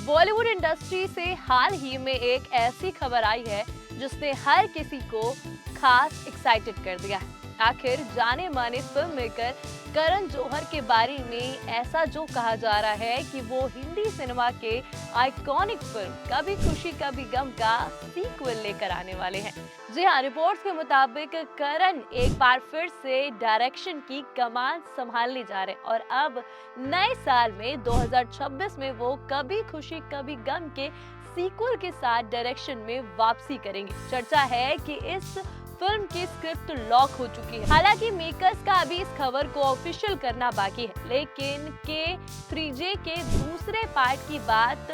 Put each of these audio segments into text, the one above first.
Bollywood industry से हाल ही में एक ऐसी खबर आई है जिसने हर किसी को खास एक्साइटेड कर दिया है। आखिर जाने माने फिल्म मेकर करण जौहर के बारे में ऐसा जो कहा जा रहा है कि वो हिंदी सिनेमा के आइकॉनिक फिल्म कभी खुशी कभी गम का सीक्वल लेकर आने वाले हैं। जी हाँ, रिपोर्ट्स के मुताबिक करण एक बार फिर से डायरेक्शन की कमान संभालने जा रहे हैं और अब नए साल में 2026 में वो कभी खुशी कभी गम के सीक्वल के साथ डायरेक्शन में वापसी करेंगे। चर्चा है कि इस फिल्म की स्क्रिप्ट लॉक हो चुकी है। हालांकि मेकर्स का अभी इस खबर को ऑफिशियल करना बाकी है, लेकिन K3J के दूसरे पार्ट की बात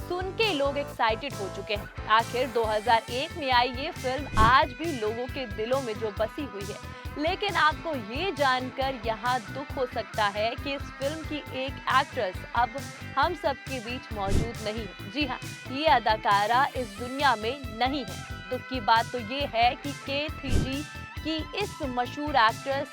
सुन के लोग एक्साइटेड हो चुके हैं। आखिर 2001 में आई ये फिल्म आज भी लोगों के दिलों में जो बसी हुई है, लेकिन आपको ये जानकर यहाँ दुख हो सकता है कि इस फिल्म की एक एक्ट्रेस अब हम सबके बीच मौजूद नहीं है। जी हाँ, ये अदाकारा इस दुनिया में नहीं है। दुख की बात तो ये है कि K3J की इस मशहूर एक्ट्रेस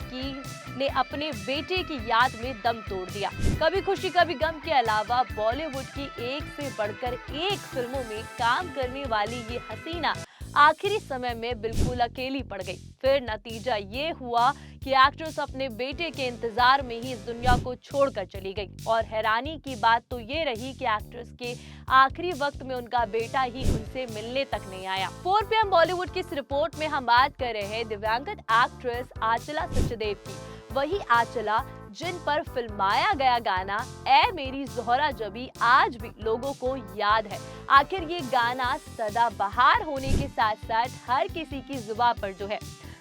ने अपने बेटे की याद में दम तोड़ दिया। कभी खुशी कभी गम के अलावा बॉलीवुड की एक से बढ़कर एक फिल्मों में काम करने वाली ये हसीना आखिरी समय में बिल्कुल अकेली पड़ गई। फिर नतीजा ये हुआ कि एक्ट्रेस अपने बेटे के इंतजार में ही इस दुनिया को छोड़कर चली गई। और हैरानी की बात तो ये रही कि एक्ट्रेस के आखिरी वक्त में उनका बेटा ही उनसे मिलने तक नहीं आया। 4 PM बॉलीवुड की इस रिपोर्ट में हम बात कर रहे हैं दिव्यांगत एक्ट्रेस आंचला सचदेव की। वही आंचला जिन पर फिल्माया गया गाना ऐ मेरी ज़ोहरा जबी आज भी लोगों को याद है। आखिर ये गाना सदाबहार होने के साथ साथ हर किसी की जुबान पर जो है,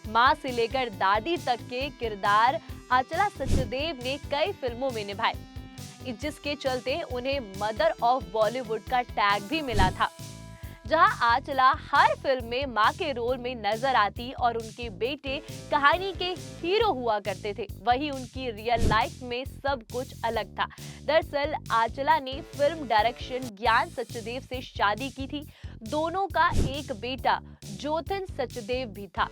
माँ से लेकर दादी तक के किरदार आंचला सचदेव ने कई फिल्मों में निभाए, जिसके चलते उन्हें मदर ऑफ बॉलीवुड का टैग भी मिला था। जहां आंचला हर फिल्म में मां के रोल में नजर आती और उनके बेटे कहानी के हीरो हुआ करते थे, वहीं उनकी रियल लाइफ में सब कुछ अलग था। दरअसल आंचला ने फिल्म डायरेक्शन ज्ञान सचदेव से शादी की थी। दोनों का एक बेटा जोथिन सचदेव भी था।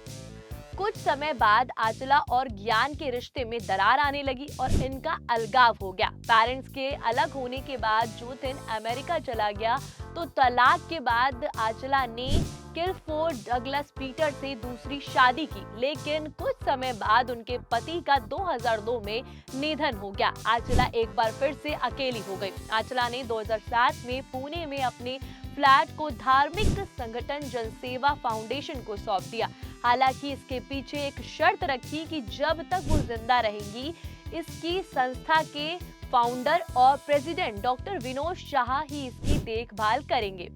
कुछ समय बाद आंचला और ज्ञान के रिश्ते में दरार आने लगी और इनका अलगाव हो गया। पेरेंट्स के अलग होने के बाद जोथिन अमेरिका चला गया, तो तलाक के बाद आंचला ने किलफोर्ड डगलस पीटर से दूसरी शादी की, लेकिन कुछ समय बाद उनके पति का 2002 में निधन हो गया। आंचला एक बार फिर से अकेली हो गई। आंचला ने 2007 में पुणे में अपने फ्लैट को धार्मिक संगठन जनसेवा फाउंडेशन को सौंप दिया। हालांकि इसके पीछे एक शर्त रखी कि जब तक वो जिंदा रहेंगी, इसकी संस्था के फाउंडर और प्रेसिडेंट डॉक्टर विनोद शाह ही इसकी देखभाल करेंगे।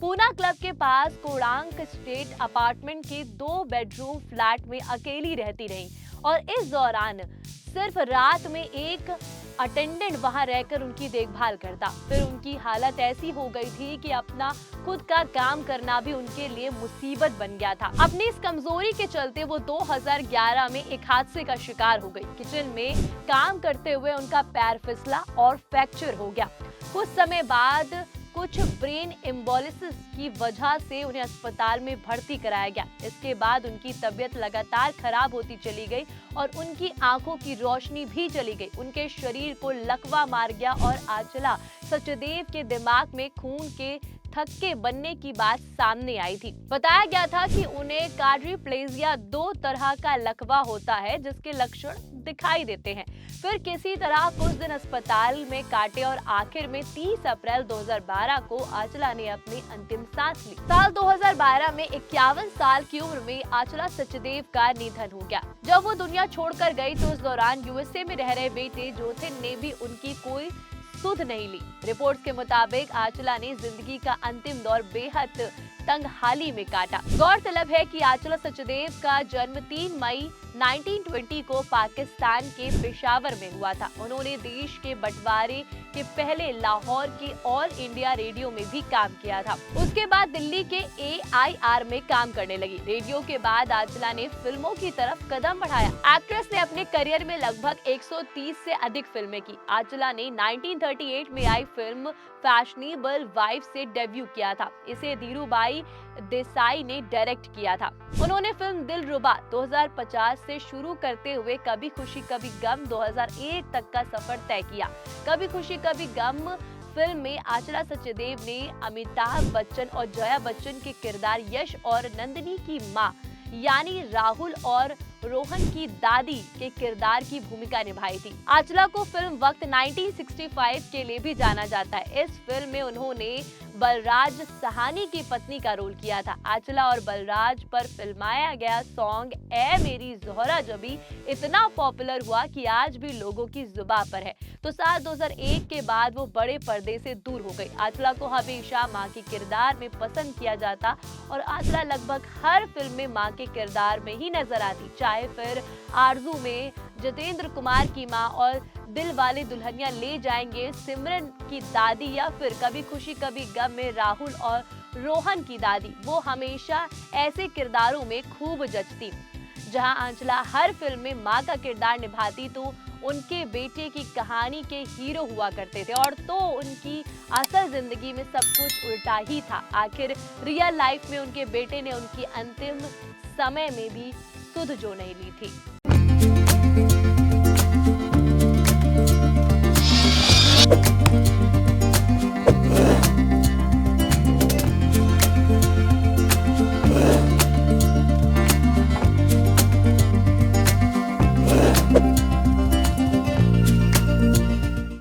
पूना क्लब के पास कोणार्क स्टेट अपार्टमेंट के 2 बेडरूम फ्लैट में अकेली रहती रही और इस दौरान सिर्फ रात में एक अटेंडेंट वहां रहकर उनकी देखभाल करता। फिर उनकी हालत ऐसी हो गई थी कि अपना खुद का काम करना भी उनके लिए मुसीबत बन गया था। अपनी इस कमजोरी के चलते वो 2011 में एक हादसे का शिकार हो गई। किचन में काम करते हुए उनका पैर फिसला और फ्रैक्चर हो गया। कुछ समय बाद कुछ ब्रेन एम्बोलिसिस की वजह से उन्हें अस्पताल में भर्ती कराया गया। इसके बाद उनकी तबीयत लगातार खराब होती चली गई और उनकी आंखों की रोशनी भी चली गई। उनके शरीर को लकवा मार गया और आंचला सचदेव के दिमाग में खून के थक्के बनने की बात सामने आई थी। बताया गया था कि उन्हें क्वाड्रिप्लेजिया 2 तरह का लकवा होता है, जिसके लक्षण दिखाई देते हैं। फिर किसी तरह कुछ दिन अस्पताल में काटे और आखिर में 30 अप्रैल 2012 को आंचला ने अपनी अंतिम सांस ली। साल 2012 में 51 साल की उम्र में आंचला सचदेव का निधन हो गया। जब वो दुनिया छोड़कर गई तो उस दौरान USA में रह रहे बेटे जोथिन ने भी उनकी कोई सुध नहीं ली। रिपोर्ट्स के मुताबिक आंचला ने जिंदगी का अंतिम दौर बेहद तंगहाली में काटा। गौरतलब है कि आंचला सचदेव का जन्म 3 मई 1920 को पाकिस्तान के पेशावर में हुआ था। उन्होंने देश के बंटवारे के पहले लाहौर के ऑल इंडिया रेडियो में भी काम किया था। उसके बाद दिल्ली के AIR में काम करने लगी। रेडियो के बाद आंचला ने फिल्मों की तरफ कदम बढ़ाया। एक्ट्रेस ने अपने करियर में लगभग 130 से अधिक फिल्में की। आंचला ने 1938 में आई फिल्म फैशनेबल वाइफ से डेब्यू किया था। इसे धीरूभाई देसाई ने डायरेक्ट किया था। उन्होंने फिल्म दिलरुबा 2050 से शुरू करते हुए कभी खुशी कभी गम 2001 तक का सफर तय किया। कभी खुशी कभी गम फिल्म में आंचला सचदेव ने अमिताभ बच्चन और जया बच्चन के किरदार यश और नंदिनी की मां यानी राहुल और रोहन की दादी के किरदार की भूमिका निभाई थी। आंचला को फिल्म वक्त 1965 के लिए भी जाना जाता है। इस फिल्म में उन्होंने बलराज सहानी की पत्नी का रोल किया था। आंचला और बलराज पर फिल्माया गया सॉन्ग ए मेरी ज़ोहरा जबी इतना पॉपुलर हुआ कि आज भी लोगों की जुबान पर है। तो साल 2001 के बाद वो बड़े पर्दे से दूर हो गई। आंचला को हमेशा मां के किरदार में पसंद किया जाता और आंचला लगभग हर फिल्म में मां के किरदार में ही नजर आती, चाहे फिर आरजू में जितेंद्र कुमार की मां और दिल वाले दुल्हनिया ले जाएंगे सिमरन की दादी या फिर कभी खुशी कभी गम में राहुल और रोहन की दादी। वो हमेशा ऐसे किरदारों में खूब जचती। जहां आंचला हर फिल्म में मां का किरदार निभाती तो उनके बेटे की कहानी के हीरो हुआ करते थे और तो उनकी असल जिंदगी में सब कुछ उल्टा ही था। आखिर रियल लाइफ में उनके बेटे ने उनकी अंतिम समय में भी सुध जो नहीं ली थी।